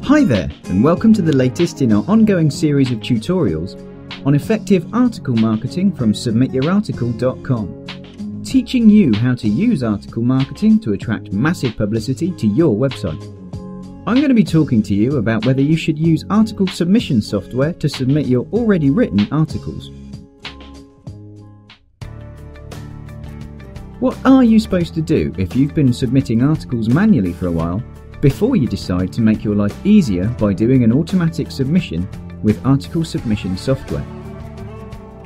Hi there, and welcome to the latest in our ongoing series of tutorials on effective article marketing from submityourarticle.com, teaching you how to use article marketing to attract massive publicity to your website. I'm going to be talking to you about whether you should use article submission software to submit your already written articles. What are you supposed to do if you've been submitting articles manually for a while before you decide to make your life easier by doing an automatic submission with article submission software?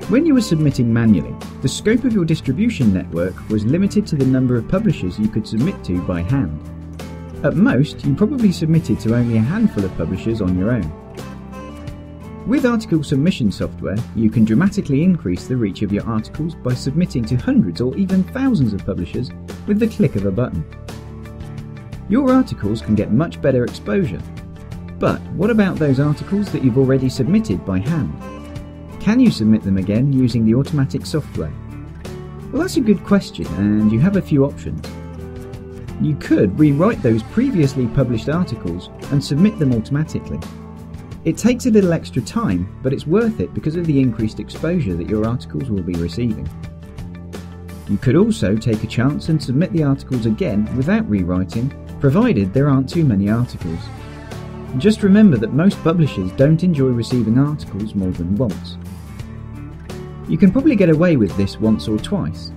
When you were submitting manually, the scope of your distribution network was limited to the number of publishers you could submit to by hand. At most, you probably submitted to only a handful of publishers on your own. With article submission software, you can dramatically increase the reach of your articles by submitting to hundreds or even thousands of publishers with the click of a button. Your articles can get much better exposure. But what about those articles that you've already submitted by hand? Can you submit them again using the automatic software? Well, that's a good question, and you have a few options. You could rewrite those previously published articles and submit them automatically. It takes a little extra time, but it's worth it because of the increased exposure that your articles will be receiving. You could also take a chance and submit the articles again without rewriting, provided there aren't too many articles. Just remember that most publishers don't enjoy receiving articles more than once. You can probably get away with this once or twice,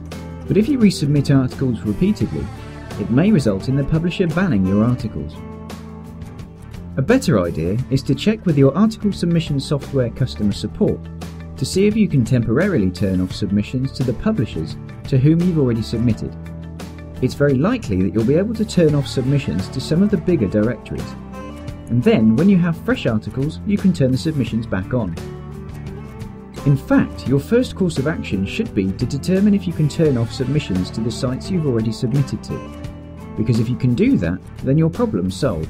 but if you resubmit articles repeatedly, it may result in the publisher banning your articles. A better idea is to check with your article submission software customer support to see if you can temporarily turn off submissions to the publishers to whom you've already submitted. It's very likely that you'll be able to turn off submissions to some of the bigger directories. And then, when you have fresh articles, you can turn the submissions back on. In fact, your first course of action should be to determine if you can turn off submissions to the sites you've already submitted to. Because if you can do that, then your problem's solved.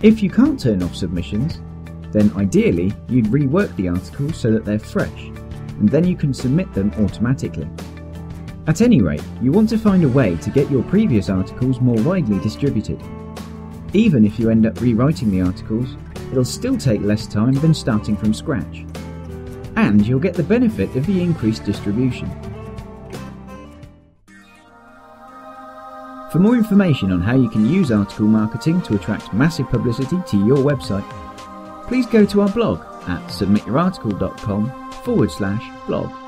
If you can't turn off submissions, then ideally you'd rework the articles so that they're fresh, and then you can submit them automatically. At any rate, you want to find a way to get your previous articles more widely distributed. Even if you end up rewriting the articles, it'll still take less time than starting from scratch. And you'll get the benefit of the increased distribution. For more information on how you can use article marketing to attract massive publicity to your website, please go to our blog at submityourarticle.com/blog.